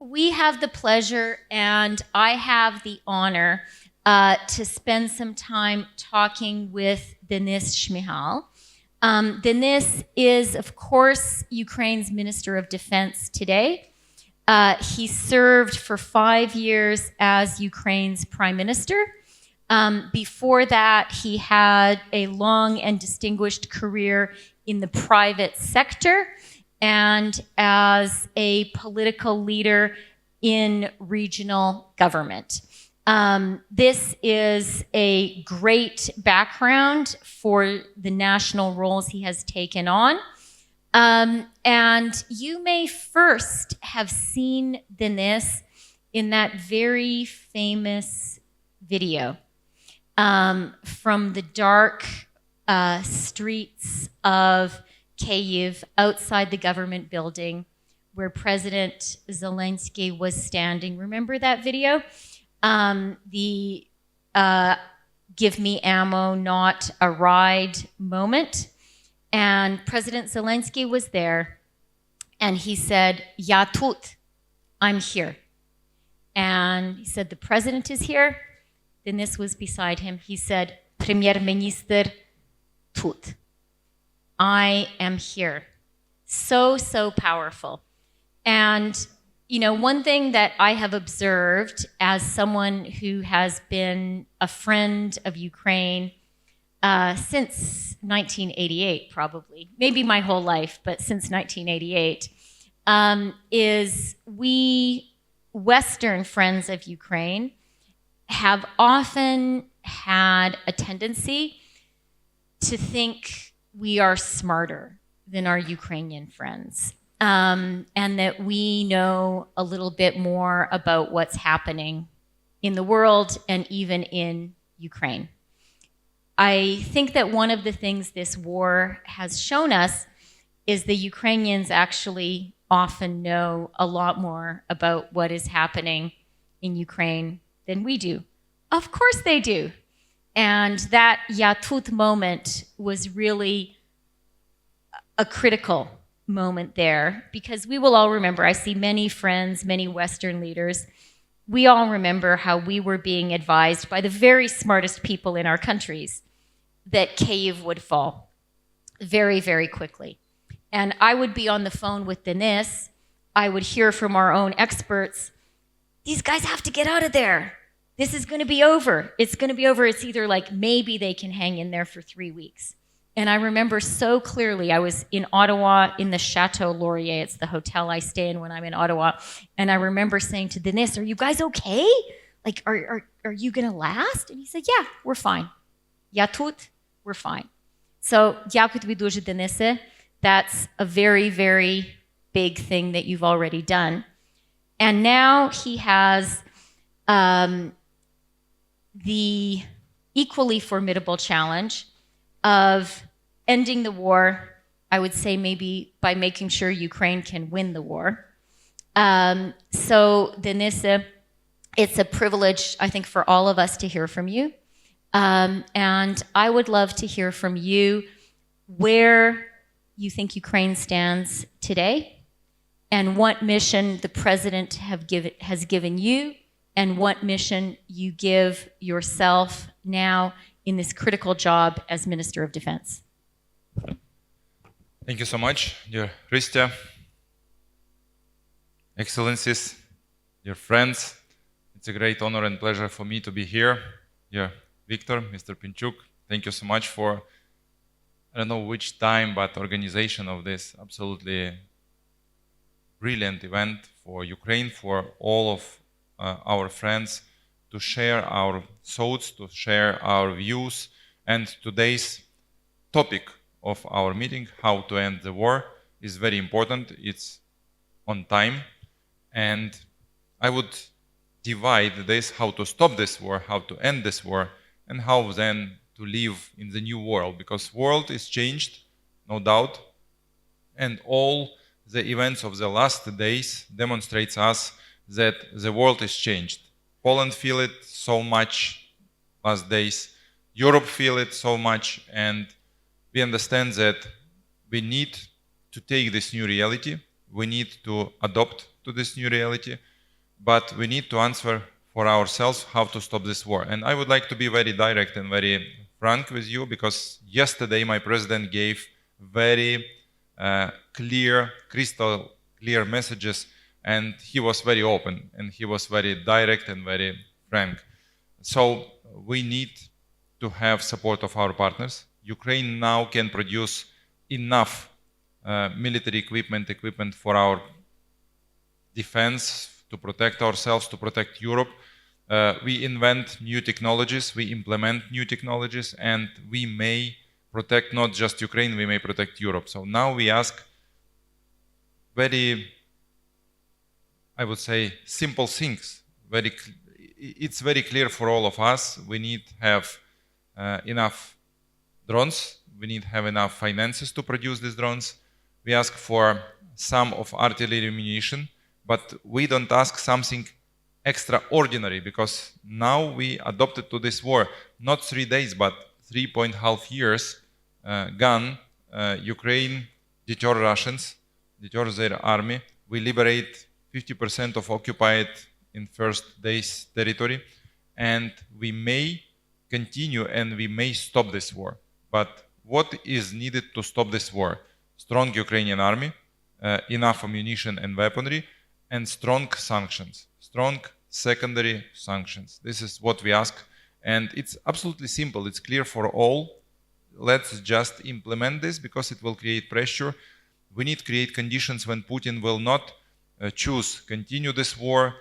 We have the pleasure and I have the honor to spend some time talking with Denis Shmyhal. Denis is, of course, Ukraine's Minister of Defense today. He served for 5 years as Ukraine's Prime Minister. Before that, he had a long and distinguished career in the private sector and as a political leader in regional government. This is a great background for the national roles he has taken on. And you may first have seen Denis in that very famous video from the dark streets of Kyiv outside the government building where President Zelensky was standing. Remember that video? The give me ammo, not a ride moment. And President Zelensky was there and he said, "Ya tut, I'm here." And he said, "The president is here." Denis was beside him. He said, "Premier-Minister tut. I am here." So, so powerful. And, you know, one thing that I have observed as someone who has been a friend of Ukraine since 1988, probably, maybe my whole life, but since 1988, is we Western friends of Ukraine have often had a tendency to think we are smarter than our Ukrainian friends, and that we know a little bit more about what's happening in the world and even in Ukraine. I think that one of the things this war has shown us is the Ukrainians actually often know a lot more about what is happening in Ukraine than we do. Of course they do. And that Yatut moment was really a critical moment there, because we will all remember, I see many friends, many Western leaders, we all remember how we were being advised by the very smartest people in our countries that Kyiv would fall very, very quickly. And I would be on the phone with Denis, I would hear from our own experts, these guys have to get out of there. This is going to be over. It's going to be over. It's either like maybe they can hang in there for 3 weeks. And I remember so clearly, I was in Ottawa in the Chateau Laurier. It's the hotel I stay in when I'm in Ottawa. And I remember saying to Denis, "Are you guys okay? Like, are you going to last?" And he said, "Yeah, we're fine. Yatut, we're fine." So, дякую тобі дуже, Денисе. That's a very, very big thing that you've already done. And now he has the equally formidable challenge of ending the war, I would say maybe by making sure Ukraine can win the war. So, Denise, it's a privilege, I think, for all of us to hear from you. And I would love to hear from you where you think Ukraine stands today and what mission the president has given you and what mission you give yourself now in this critical job as Minister of Defense. Thank you so much, dear Chrystia, Excellencies, dear friends. It's a great honor and pleasure for me to be here. Dear Victor, Mr. Pinchuk, thank you so much for, I don't know which time, but organization of this absolutely brilliant event for Ukraine, for all of our friends to share our thoughts, to share our views. And today's topic of our meeting, how to end the war, is very important. It's on time. And I would divide this, how to stop this war, how to end this war, and how then to live in the new world. Because world is changed, no doubt. And all the events of the last days demonstrates us that the world is changed. Poland feel it so much last days. Europe feel it so much, and we understand that we need to take this new reality. We need to adopt to this new reality. but we need to answer for ourselves how to stop this war. And I would like to be very direct and very frank with you, because yesterday my president gave very clear, crystal clear messages, and he was very open and he was very direct and very frank. So we need to have support of our partners. Ukraine now can produce enough military equipment for our defense, to protect ourselves, to protect Europe. We invent new technologies, we implement new technologies, and we may protect not just Ukraine, we may protect Europe. So now we ask very, I would say, simple things. It's very clear for all of us. We need to have enough drones. We need to have enough finances to produce these drones. We ask for some of artillery ammunition, but we don't ask something extraordinary, because now we adopted to this war not 3 days but 3.5 years gun. Ukraine deter Russians, deter their army. We liberate 50% of occupied in first days territory, and we may continue and we may stop this war. But what is needed to stop this war? Strong Ukrainian army, enough ammunition and weaponry, and strong sanctions, strong secondary sanctions. This is what we ask, and it's absolutely simple. It's clear for all. Let's just implement this, because it will create pressure. We need to create conditions when Putin will not choose continue this war,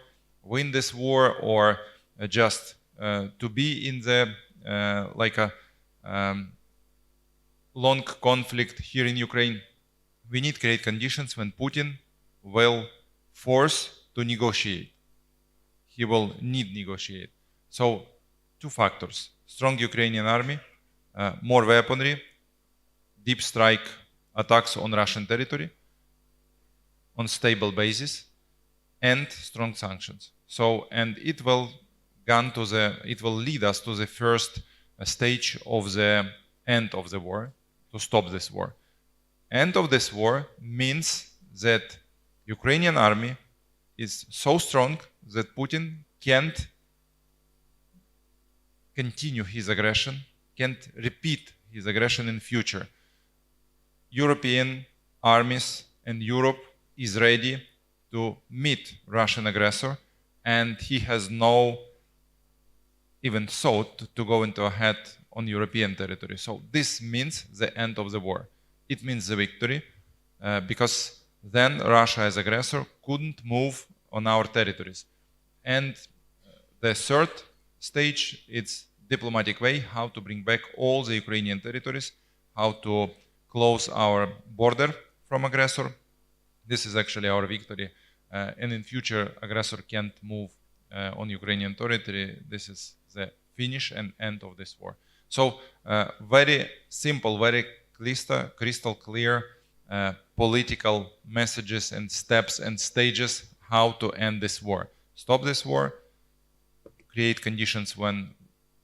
win this war, or just to be in the like a long conflict here in Ukraine. We need to create conditions when Putin will force to negotiate. He will need negotiate. So 2 factors: strong Ukrainian army, more weaponry, deep strike attacks on Russian territory on stable basis, and strong sanctions. So, and it will lead us to the first stage of the end of the war, to stop this war. End of this war means that Ukrainian army is so strong that Putin can't continue his aggression, can't repeat his aggression in future. European armies and Europe is ready to meet Russian aggressor, and he has no even thought to go into a head on European territory. So this means the end of the war. It means the victory, because then Russia as aggressor couldn't move on our territories. And the third stage, it's diplomatic way, how to bring back all the Ukrainian territories, how to close our border from aggressor. This is actually our victory. And in future, aggressor can't move on Ukrainian territory. This is the finish and end of this war. So very simple, very crystal clear political messages and steps and stages how to end this war. Stop this war, create conditions when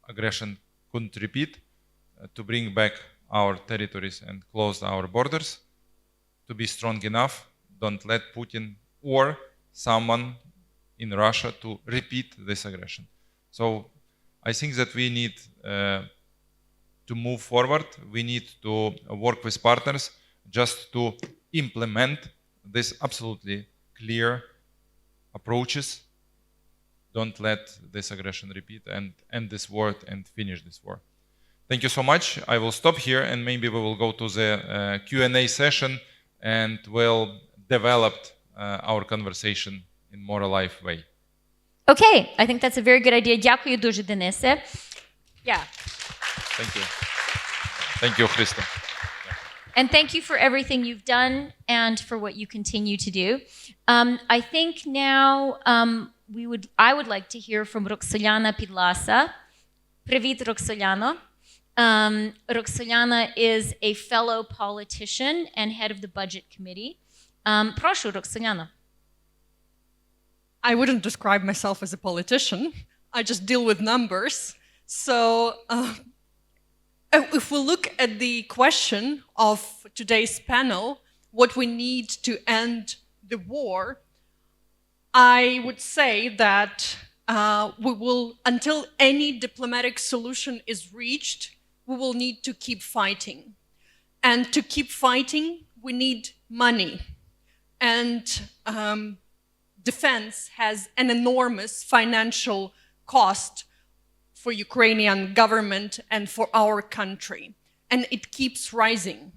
aggression couldn't repeat, to bring back our territories and close our borders, to be strong enough, don't let Putin or someone in Russia to repeat this aggression. So I think that we need to move forward. We need to work with partners just to implement these absolutely clear approaches. Don't let this aggression repeat, and end this war and finish this war. Thank you so much. I will stop here, and maybe we will go to the Q&A session, and we'll develop our conversation in more alive way. Okay, I think that's a very good idea. Дякую дуже, Денисе. Yeah. Thank you. Thank you, Chrystia. And thank you for everything you've done and for what you continue to do. I think now I would like to hear from Roxolyana Pidlasa. Привіт, Roxolyano. Roxolyana is a fellow politician and head of the budget committee. Прошу, Roxolyana. I wouldn't describe myself as a politician. I just deal with numbers. So if we look at the question of today's panel, what we need to end the war, I would say that we will, until any diplomatic solution is reached, we will need to keep fighting. And to keep fighting, we need money. And defense has an enormous financial cost for Ukrainian government and for our country. And it keeps rising.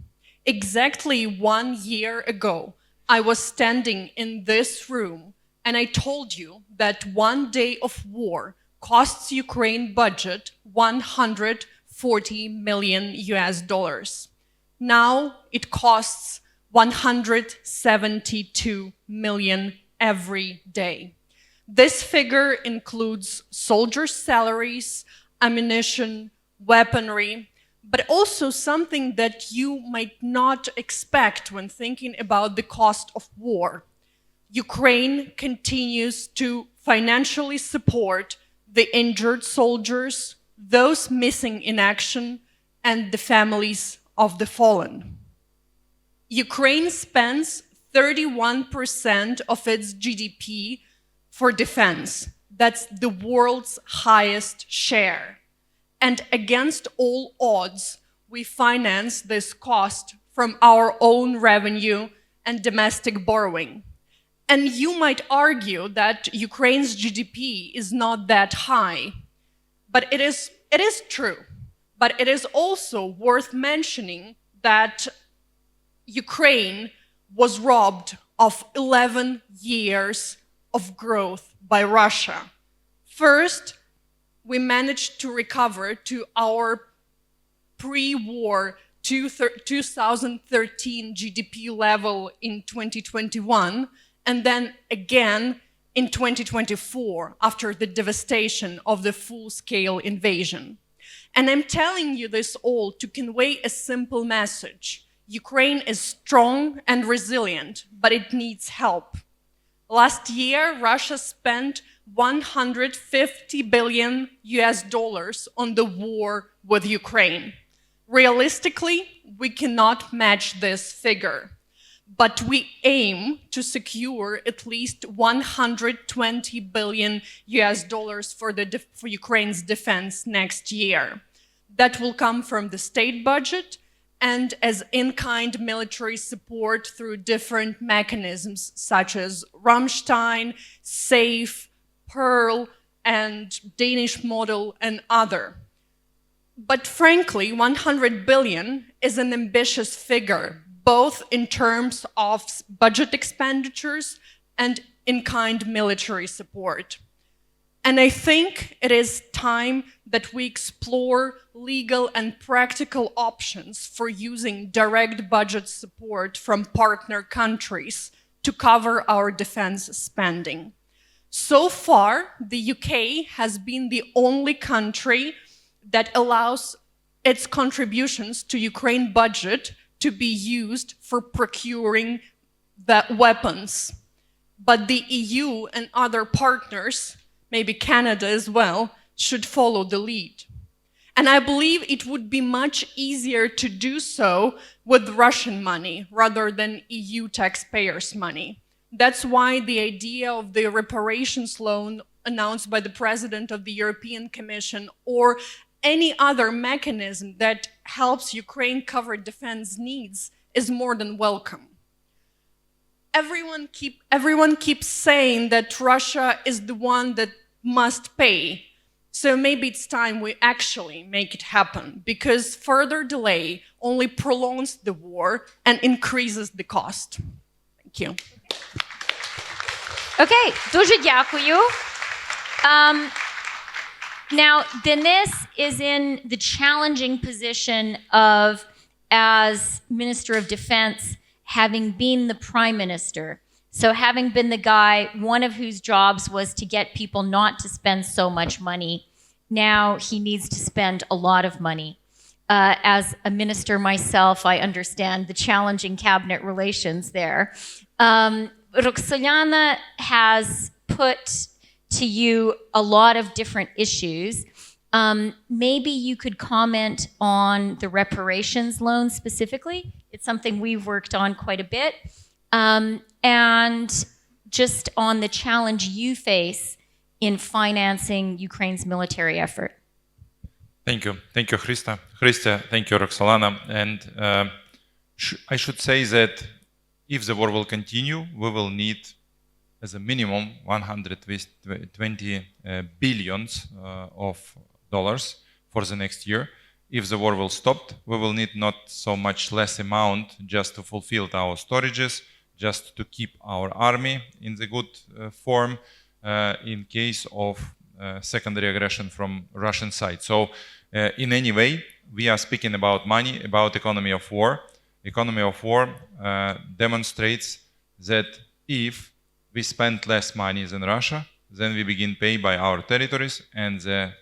Exactly 1 year ago, I was standing in this room and I told you that 1 day of war costs Ukraine budget 140 million US dollars. Now it costs 172 million every day. This figure includes soldiers' salaries, ammunition, weaponry, but also something that you might not expect when thinking about the cost of war. Ukraine continues to financially support the injured soldiers, those missing in action, and the families of the fallen. Ukraine spends 31% of its GDP for defense. That's the world's highest share. And against all odds, we finance this cost from our own revenue and domestic borrowing. And you might argue that Ukraine's GDP is not that high, but it is true. But it is also worth mentioning that Ukraine was robbed of 11 years of growth by Russia. First, we managed to recover to our pre-war 2013 GDP level in 2021, and then again in 2024 after the devastation of the full-scale invasion. And I'm telling you this all to convey a simple message. Ukraine is strong and resilient, but it needs help. Last year, Russia spent 150 billion US dollars on the war with Ukraine. Realistically, we cannot match this figure, but we aim to secure at least 120 billion US dollars for Ukraine's defense next year. That will come from the state budget and as in-kind military support through different mechanisms such as Rammstein, SAFE, Pearl, and Danish model, and other. But frankly, 100 billion is an ambitious figure, both in terms of budget expenditures and in-kind military support. And I think it is time that we explore legal and practical options for using direct budget support from partner countries to cover our defense spending. So far, the UK has been the only country that allows its contributions to Ukraine budget to be used for procuring the weapons. But the EU and other partners, maybe Canada as well, should follow the lead. And I believe it would be much easier to do so with Russian money rather than EU taxpayers' money. That's why the idea of the reparations loan announced by the President of the European Commission or any other mechanism that helps Ukraine cover defense needs is more than welcome. Everyone keeps saying that Russia is the one that must pay. So maybe it's time we actually make it happen, because further delay only prolongs the war and increases the cost. Thank you. Okay, дуже дякую. Now, Denis is in the challenging position of, as Minister of Defense, having been the Prime Minister. So having been the guy, one of whose jobs was to get people not to spend so much money, now he needs to spend a lot of money. As a minister myself, I understand the challenging cabinet relations there. Roxolana has put to you a lot of different issues. Maybe you could comment on the reparations loan specifically. It's something we've worked on quite a bit. And just on the challenge you face in financing Ukraine's military effort. Thank you, Chrystia. Thank you, Roxolana. And I should say that if the war will continue, we will need, as a minimum, 120 billions of dollars for the next year. If the war will stop, we will need not so much less amount just to fulfill our storages, just to keep our army in the good form in case of secondary aggression from Russian side. So in any way, we are speaking about money, about economy of war. Economy of war demonstrates that if we spend less money than Russia, then we begin pay by our territories and the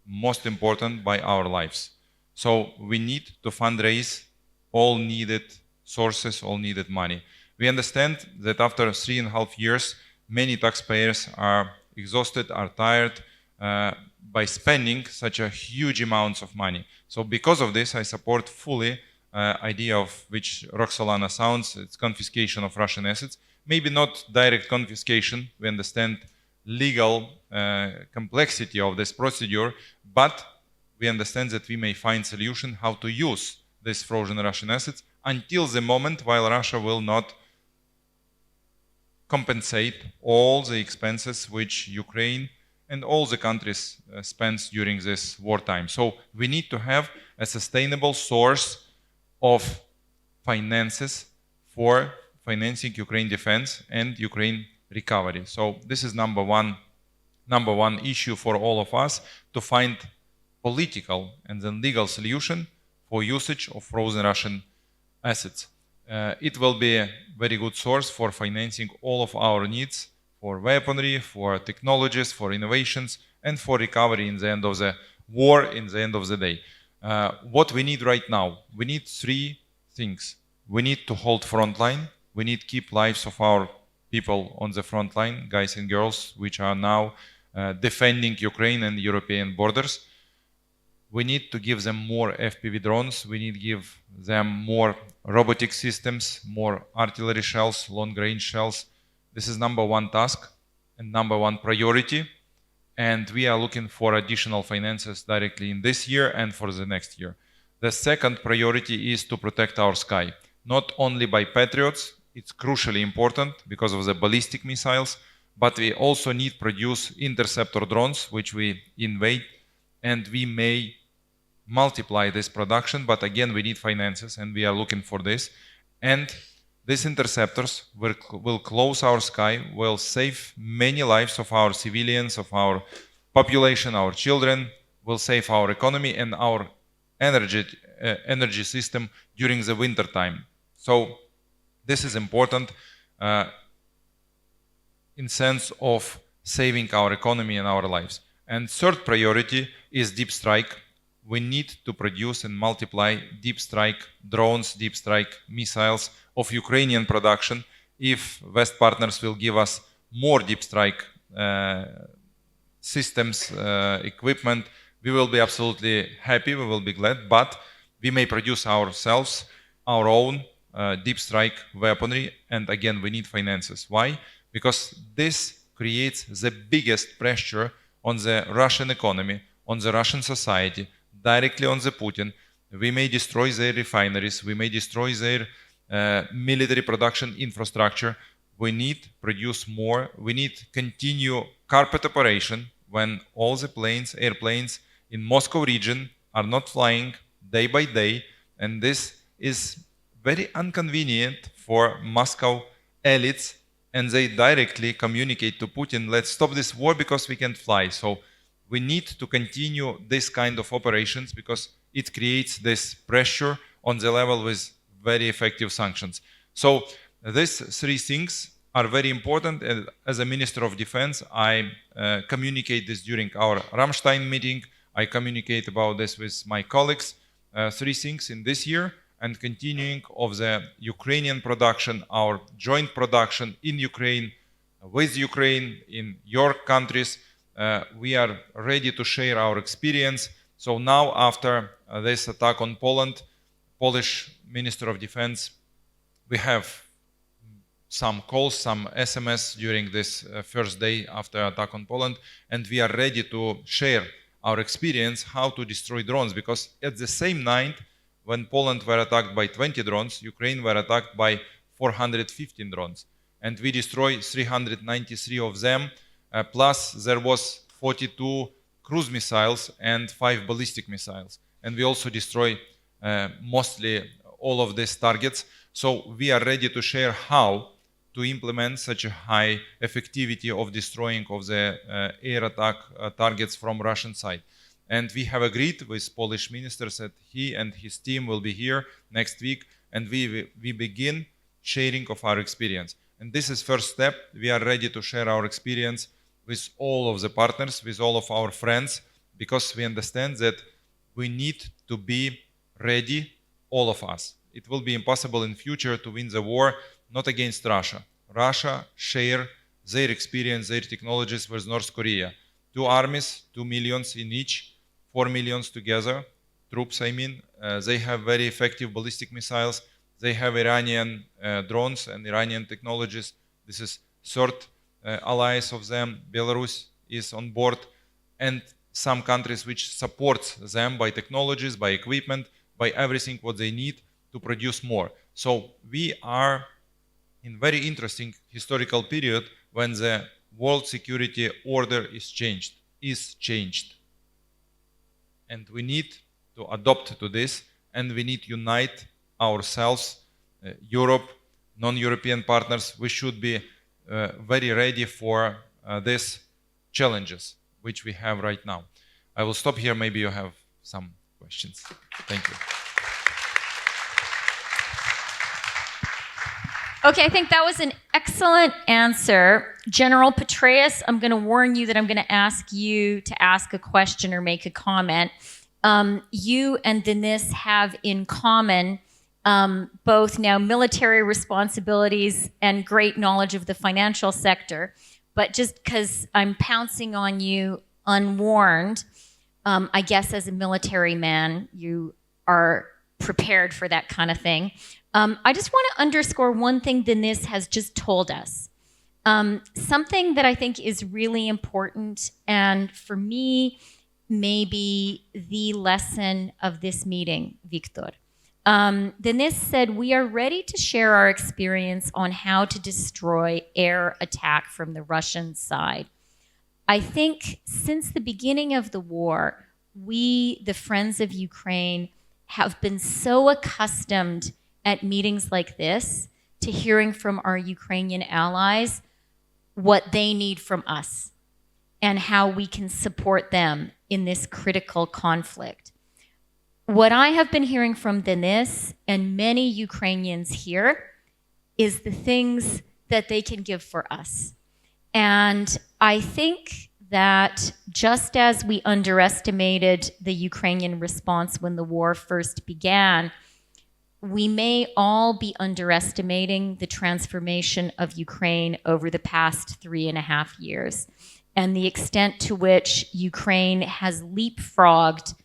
most important by our lives. So we need to fundraise all needed sources, all needed money. We understand that after 3.5 years, many taxpayers are exhausted, are tired by spending such a huge amounts of money. So because of this, I support fully idea of which Roxolana sounds, it's confiscation of Russian assets. Maybe not direct confiscation, we understand legal complexity of this procedure, but we understand that we may find solution how to use these frozen Russian assets until the moment while Russia will not compensate all the expenses which Ukraine and all the countries spends during this wartime. So we need to have a sustainable source of finances for financing Ukraine defense and Ukraine recovery. So this is number one issue for all of us, to find political and then legal solution for usage of frozen Russian assets. It will be a very good source for financing all of our needs for weaponry, for technologies, for innovations, and for recovery in the end of the war, in the end of the day. What we need right now, we need three things. We need to hold front line. We need to keep lives of our people on the front line, guys and girls, which are now defending Ukraine and European borders. We need to give them more FPV drones. We need to give them more robotic systems, more artillery shells, long-range shells. This is number one task and number one priority. And we are looking for additional finances directly in this year and for the next year. The second priority is to protect our sky, not only by Patriots. It's crucially important because of the ballistic missiles, but we also need to produce interceptor drones, which we invade, and we may multiply this production, but again, we need finances and we are looking for this. And these interceptors will close our sky, will save many lives of our civilians, of our population, our children, will save our economy and our energy system during the winter time. So this is important in sense of saving our economy and our lives. And third priority is deep strike. We need to produce and multiply deep strike drones, deep strike missiles of Ukrainian production. If West partners will give us more deep strike systems, equipment, we will be absolutely happy, we will be glad, but we may produce ourselves our own deep strike weaponry, and again, we need finances. Why? Because this creates the biggest pressure on the Russian economy, on the Russian society, directly on the Putin. We may destroy their refineries, we may destroy their military production infrastructure. We need to produce more. We need to continue carpet operation when all the airplanes in Moscow region are not flying day by day, and this is very inconvenient for Moscow elites, and they directly communicate to Putin, let's stop this war because we can't fly. So we need to continue this kind of operations because it creates this pressure on the level with very effective sanctions. So these three things are very important. And as a Minister of Defense, I communicate this during our Ramstein meeting. I communicate about this with my colleagues. Three things in this year, and continuing of the Ukrainian production, our joint production in Ukraine, with Ukraine, in your countries. We are ready to share our experience. So now, after this attack on Poland, Polish Minister of Defense, we have some calls, some SMS during this first day after attack on Poland, and we are ready to share our experience how to destroy drones, because at the same night when Poland were attacked by 20 drones, Ukraine were attacked by 415 drones, and we destroyed 393 of them, plus there was 42 cruise missiles and 5 ballistic missiles, and we also destroy mostly all of these targets. So we are ready to share how to implement such a high effectivity of destroying of the air attack targets from Russian side. And we have agreed with Polish ministers that he and his team will be here next week, and we begin sharing of our experience. And this is first step. We are ready to share our experience with all of the partners, with all of our friends, because we understand that we need to be ready, all of us. It will be impossible in future to win the war not against Russia. Russia share their experience, their technologies with North Korea. 2 armies, 2 millions in each, 4 millions together, troops I mean. They have very effective ballistic missiles. They have Iranian drones and Iranian technologies. This is third allies of them. Belarus is on board, and some countries which support them by technologies, by equipment, by everything what they need to produce more. So we are in very interesting historical period when the world security order is changed. And we need to adopt to this, and we need to unite ourselves, Europe, non-European partners. We should be very ready for these challenges which we have right now. I will stop here. Maybe you have some questions. Thank you. Okay, I think that was an excellent answer. General Petraeus, I'm going to warn you that I'm going to ask you to ask a question or make a comment. You and Denis have in common both now military responsibilities and great knowledge of the financial sector. But just because I'm pouncing on you unwarned, I guess as a military man, you are prepared for that kind of thing. I just want to underscore one thing Denis has just told us. Something that I think is really important, and for me, maybe the lesson of this meeting, Victor. Denis said, we are ready to share our experience on how to destroy air attack from the Russian side. I think since the beginning of the war, we, the Friends of Ukraine, have been so accustomed at meetings like this to hearing from our Ukrainian allies what they need from us and how we can support them in this critical conflict. What I have been hearing from Denis and many Ukrainians here is the things that they can give for us. And I think that just as we underestimated the Ukrainian response when the war first began, we may all be underestimating the transformation of Ukraine over the past 3.5 years and the extent to which Ukraine has leapfrogged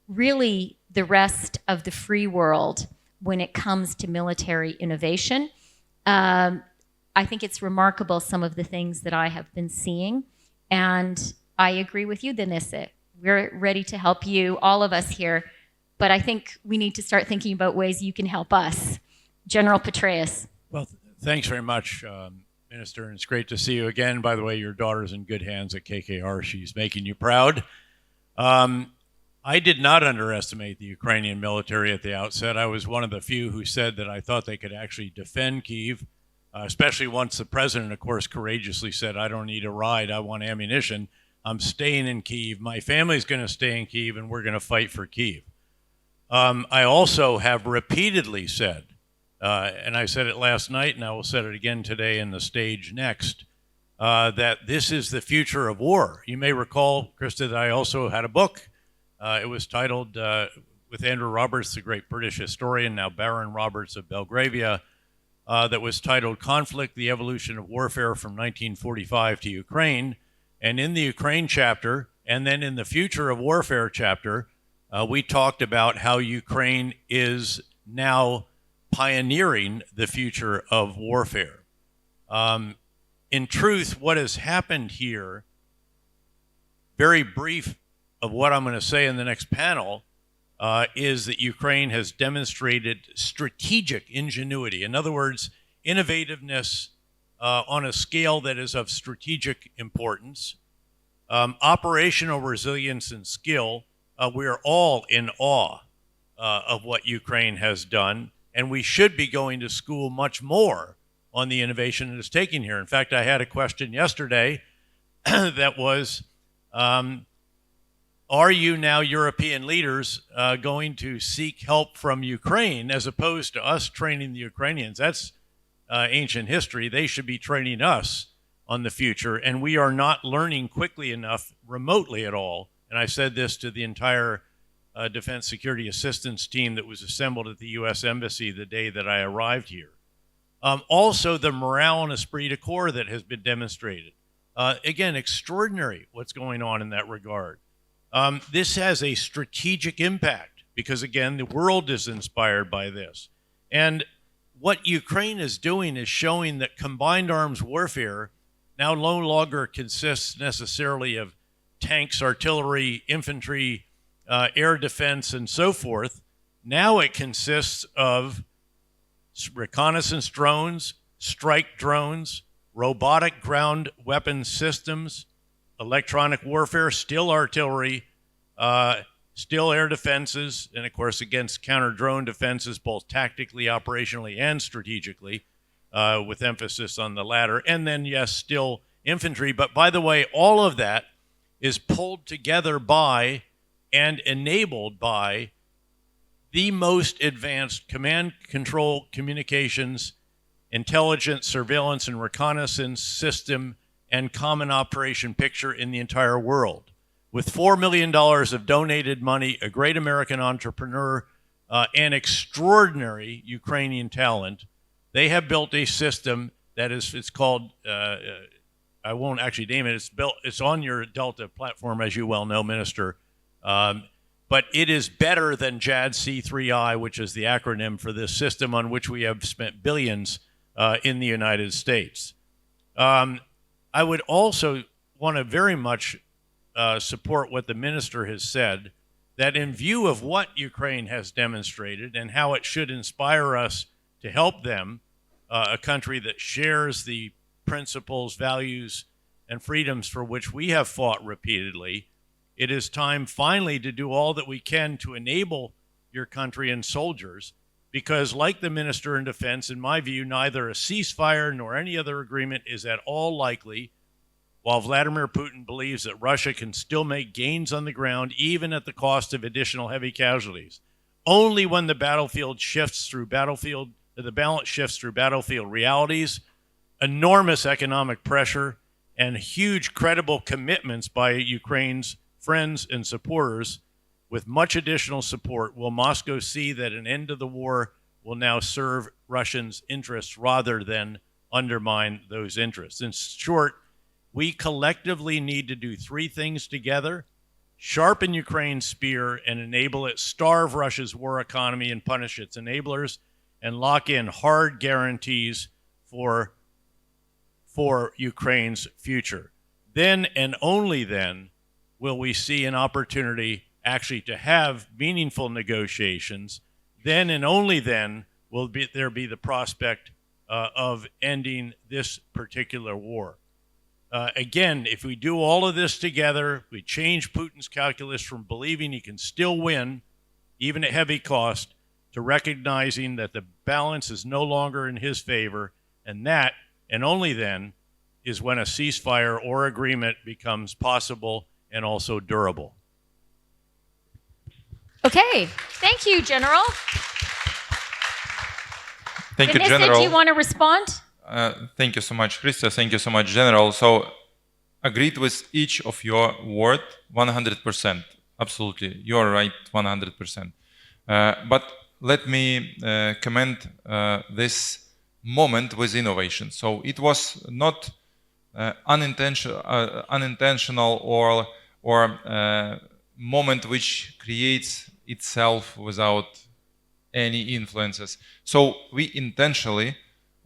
really the rest of the free world when it comes to military innovation. I think it's remarkable, some of the things that I have been seeing. And I agree with you, Denis. We're ready to help you, all of us here. But I think we need to start thinking about ways you can help us. General Petraeus. Well, thanks very much, Minister. And it's great to see you again. By the way, your daughter's in good hands at KKR. She's making you proud. I did not underestimate the Ukrainian military at the outset. I was one of the few who said that I thought they could actually defend Kyiv, especially once the president, of course, courageously said, I don't need a ride, I want ammunition. I'm staying in Kyiv. My family's going to stay in Kyiv, and we're going to fight for Kyiv. I also have repeatedly said, and I said it last night, and I will say it again today in the stage next, that this is the future of war. You may recall, Chrystia, that I also had a book. It was titled, with Andrew Roberts, the great British historian, now Baron Roberts of Belgravia, that was titled Conflict, the Evolution of Warfare from 1945 to Ukraine. And in the Ukraine chapter, and then in the Future of Warfare chapter, we talked about how Ukraine is now pioneering the future of warfare. In truth, what has happened here, very brief of what I'm going to say in the next panel, is that Ukraine has demonstrated strategic ingenuity. In other words, innovativeness on a scale that is of strategic importance, operational resilience and skill. We are all in awe of what Ukraine has done, and we should be going to school much more on the innovation it is taking here. In fact, I had a question yesterday that was, are you now European leaders going to seek help from Ukraine as opposed to us training the Ukrainians? That's ancient history. They should be training us on the future, and we are not learning quickly enough remotely at all. And I said this to the entire Defense Security Assistance team that was assembled at the U.S. Embassy the day that I arrived here. Also, the morale and esprit de corps that has been demonstrated. Again, extraordinary what's going on in that regard. This has a strategic impact because, again, the world is inspired by this. And what Ukraine is doing is showing that combined arms warfare now no longer consists necessarily of tanks, artillery, infantry, air defense, and so forth. Now it consists of reconnaissance drones, strike drones, robotic ground weapon systems, electronic warfare, still artillery, still air defenses, and of course against counter-drone defenses, both tactically, operationally, and strategically, with emphasis on the latter. And then, yes, still infantry. But by the way, all of that is pulled together by and enabled by the most advanced command, control, communications, intelligence, surveillance, and reconnaissance system and common operation picture in the entire world. With $4 million of donated money, a great American entrepreneur, and extraordinary Ukrainian talent, they have built a system that is, it's called, I won't actually name it, it's on your Delta platform, as you well know, Minister, but it is better than JADC3I, which is the acronym for this system on which we have spent billions in the United States. I would also want to very much support what the minister has said, that in view of what Ukraine has demonstrated and how it should inspire us to help them, a country that shares the principles, values, and freedoms for which we have fought repeatedly, it is time finally to do all that we can to enable your country and soldiers, because like the Minister in Defense, in my view, neither a ceasefire nor any other agreement is at all likely, while Vladimir Putin believes that Russia can still make gains on the ground, even at the cost of additional heavy casualties. Only when the battlefield shifts through the balance shifts through battlefield realities, enormous economic pressure, and huge credible commitments by Ukraine's friends and supporters, with much additional support, will Moscow see that an end to the war will now serve Russians' interests rather than undermine those interests. In short, we collectively need to do three things together: sharpen Ukraine's spear and enable it, starve Russia's war economy and punish its enablers, and lock in hard guarantees for Ukraine's future. Then and only then will we see an opportunity actually to have meaningful negotiations. Then and only then will there be the prospect of ending this particular war. Again, if we do all of this together, we change Putin's calculus from believing he can still win, even at heavy cost, to recognizing that the balance is no longer in his favor, and that, and only then, is when a ceasefire or agreement becomes possible and also durable. Okay, thank you, General. Thank you, Vanessa, General. do you want to respond? Thank you so much, Chrystia. Thank you so much, General. So, agreed with each of your word, 100%. Absolutely, you are right, 100%. But let me comment this moment with innovation. So it was not unintentional or moment which creates itself without any influences. So we intentionally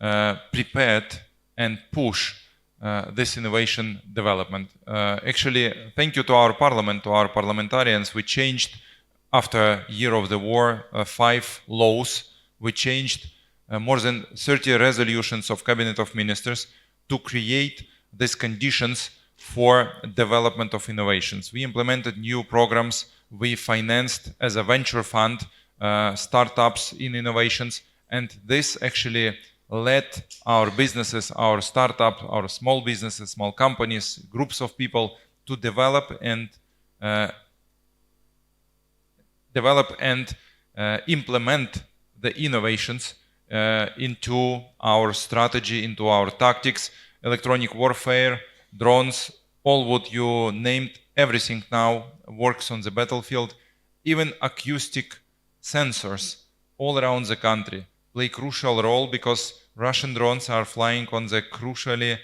prepared and push this innovation development. Actually, thank you to our parliament, to our parliamentarians. We changed, after a year of the war, 5 laws. We changed more than 30 resolutions of Cabinet of Ministers to create these conditions for development of innovations. We implemented new programs. We financed as a venture fund startups in innovations, and this actually led our businesses, our startups, our small businesses, small companies, groups of people to develop and implement the innovations into our strategy, into our tactics, electronic warfare, drones, all what you named, everything now works on the battlefield. Even acoustic sensors all around the country play a crucial role because Russian drones are flying on the crucially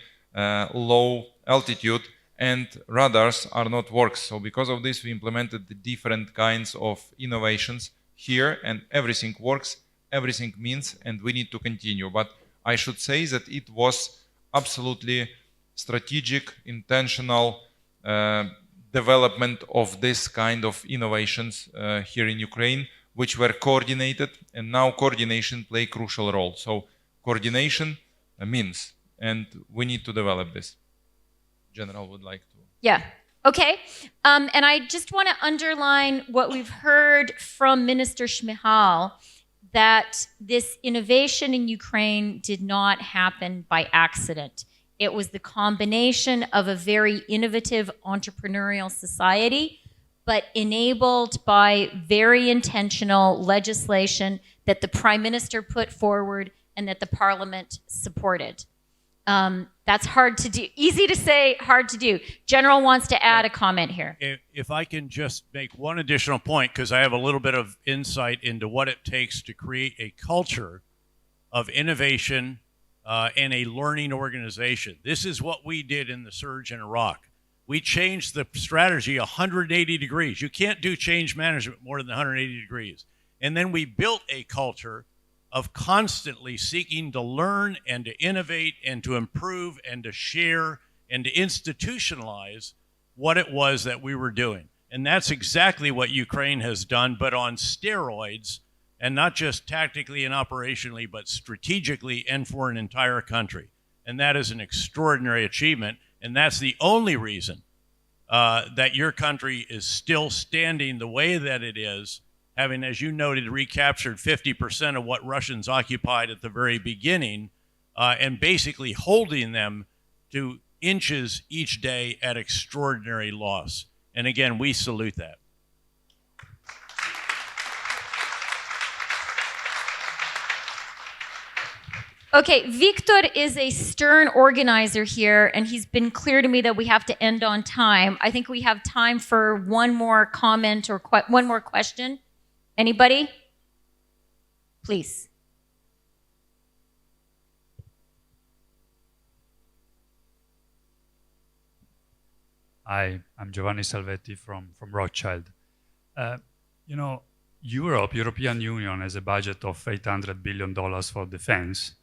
low altitude and radars are not working. So because of this, we implemented the different kinds of innovations here, and everything works, everything means, and we need to continue. But I should say that it was absolutely strategic, intentional development of this kind of innovations here in Ukraine, which were coordinated, and now coordination play a crucial role. So coordination means, and we need to develop this. General would like to. Yeah. Okay. And I just want to underline what we've heard from Minister Shmyhal, that this innovation in Ukraine did not happen by accident. It was the combination of a very innovative entrepreneurial society, but enabled by very intentional legislation that the Prime Minister put forward and that the Parliament supported. That's hard to do. Easy to say, hard to do. General wants to add a comment here. If I can just make one additional point, because I have a little bit of insight into what it takes to create a culture of innovation and a learning organization. This is what we did in the surge in Iraq. We changed the strategy 180 degrees. You can't do change management more than 180 degrees. And then we built a culture of constantly seeking to learn and to innovate and to improve and to share and to institutionalize what it was that we were doing. And that's exactly what Ukraine has done, but on steroids, and not just tactically and operationally, but strategically and for an entire country. And that is an extraordinary achievement. And that's the only reason that your country is still standing the way that it is, having, as you noted, recaptured 50% of what Russians occupied at the very beginning, and basically holding them to inches each day at extraordinary loss. And again, we salute that. Okay, Victor is a stern organizer here, and he's been clear to me that we have to end on time. I think we have time for one more comment or one more question. Anybody? Please. Hi, I'm Giovanni Salvetti from Rothschild. European Union has a budget of $800 billion for defense,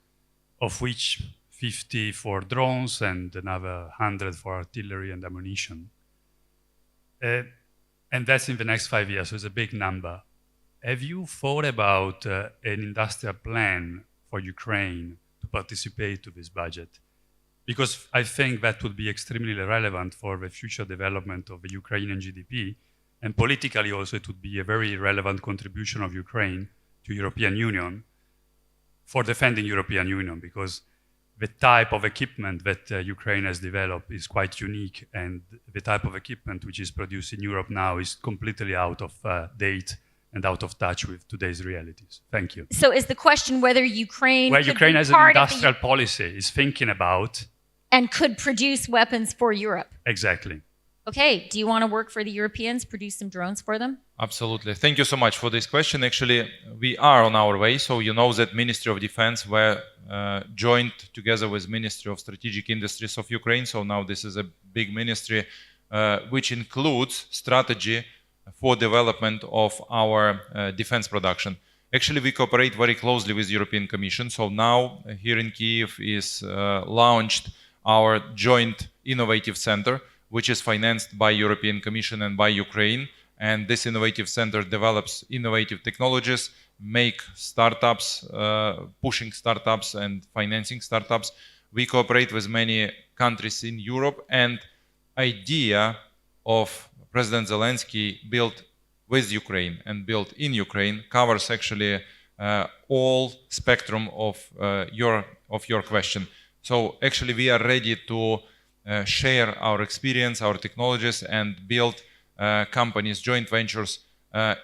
of which 50 for drones and another 100 for artillery and ammunition. And that's in the next 5 years, so it's a big number. Have you thought about an industrial plan for Ukraine to participate to this budget? Because I think that would be extremely relevant for the future development of the Ukrainian GDP, and politically also it would be a very relevant contribution of Ukraine to European Union for defending European Union, because the type of equipment that Ukraine has developed is quite unique, and the type of equipment which is produced in Europe now is completely out of date and out of touch with today's realities. Thank you. So is the question whether Ukraine Ukraine as an industrial policy is thinking about and could produce weapons for Europe? Exactly. Okay, do you want to work for the Europeans, produce some drones for them? Absolutely. Thank you so much for this question. Actually, we are on our way. So you know that Ministry of Defense were joined together with Ministry of Strategic Industries of Ukraine. So now this is a big ministry which includes strategy for development of our defense production. Actually, we cooperate very closely with the European Commission. So now here in Kyiv is launched our joint innovative center, which is financed by European Commission and by Ukraine. And this innovative center develops innovative technologies, make startups, pushing startups and financing startups. We cooperate with many countries in Europe, and idea of President Zelensky built with Ukraine and built in Ukraine covers actually all spectrum of your question. So actually we are ready to share our experience, our technologies, and build companies, joint ventures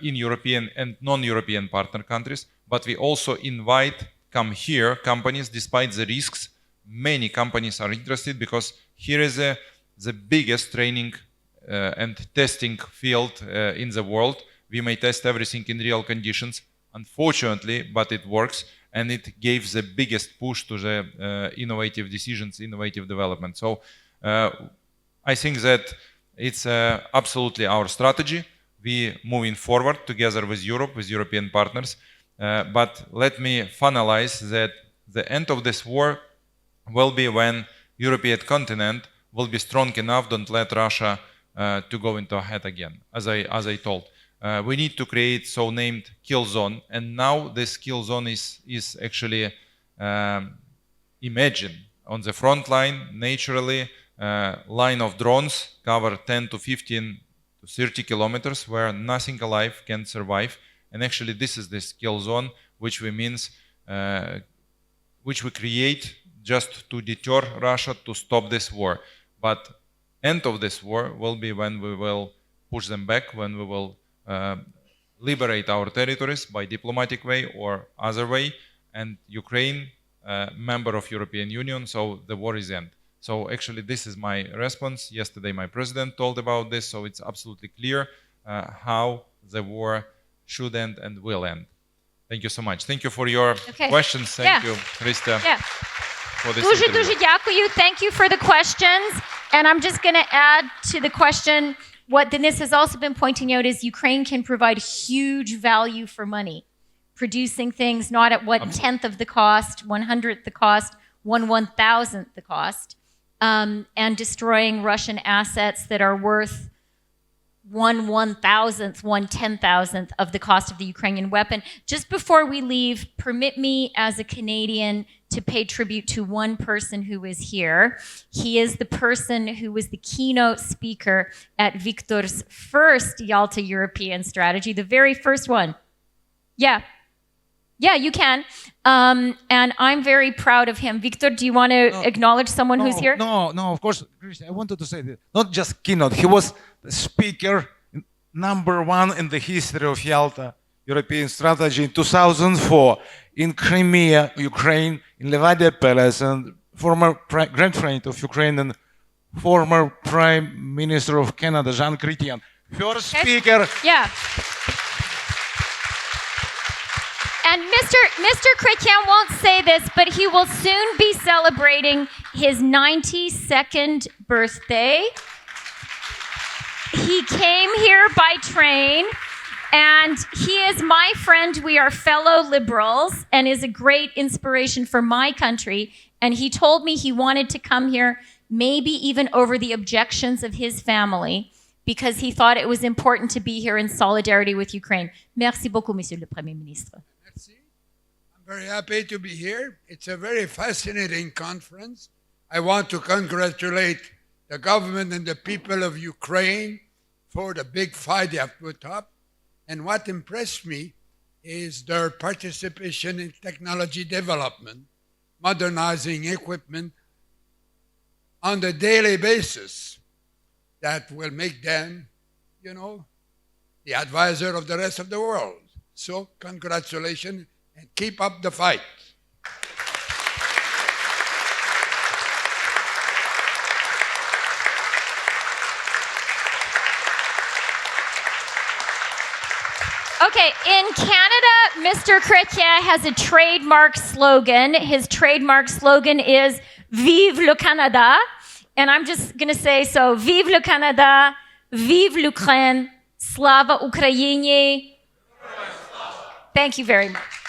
in European and non-European partner countries. But we also invite come here companies, despite the risks. Many companies are interested because here is the biggest training and testing field in the world. We may test everything in real conditions, unfortunately, but it works, and it gave the biggest push to the innovative decisions, innovative development. So I think that it's absolutely our strategy. We moving forward together with Europe, with European partners. But let me finalize that the end of this war will be when European continent will be strong enough, don't let Russia to go into ahead again. As I told, we need to create so-named kill zone, and now this kill zone is actually imagined on the front line naturally. Line of drones cover 10 to 15 to 30 kilometers where nothing alive can survive, and actually this is this kill zone, which we create just to deter Russia to stop this war. But end of this war will be when we will push them back, when we will liberate our territories by diplomatic way or other way, and Ukraine, member of European Union, so the war is end. So actually this is my response. Yesterday my president told about this, so it's absolutely clear how the war should end and will end. Thank you so much. Thank you for your questions. Thank you, Chrystia. For this Дуже дякую. Thank you for the questions. And I'm just going to add to the question, what Denis has also been pointing out is Ukraine can provide huge value for money, producing things not at 1/10 of the cost, 1/100th the cost, 1/1000th the cost, and destroying Russian assets that are worth 1/1000th, 1/10,000th of the cost of the Ukrainian weapon. Just before we leave, permit me as a Canadian to pay tribute to one person who is here. He is the person who was the keynote speaker at Victor's first Yalta European strategy, the very first one. Yeah, you can. And I'm very proud of him. Victor, do you want to acknowledge someone who's here? No, of course, Chrystia, I wanted to say that not just keynote, he was the speaker #1 in the history of Yalta European strategy in 2004 in Crimea, Ukraine, in Levadia Palace, and former grand friend of Ukraine and former Prime Minister of Canada, Jean Chrétien. First speaker. Yeah. And Mr. Chrétien won't say this, but he will soon be celebrating his 92nd birthday. He came here by train, and he is my friend. We are fellow liberals and is a great inspiration for my country. And he told me he wanted to come here, maybe even over the objections of his family, because he thought it was important to be here in solidarity with Ukraine. Merci beaucoup, Monsieur le Premier Ministre. Merci. I'm very happy to be here. It's a very fascinating conference. I want to congratulate the government and the people of Ukraine for the big fight they have put up. And what impressed me is their participation in technology development, modernizing equipment on a daily basis that will make them, the advisor of the rest of the world. So congratulations and keep up the fight. Okay, in Canada, Mr. Chrétien has a trademark slogan. His trademark slogan is Vive le Canada. And I'm just going to say, so Vive le Canada, Vive l'Ukraine, Slava Ukraini. Thank you very much.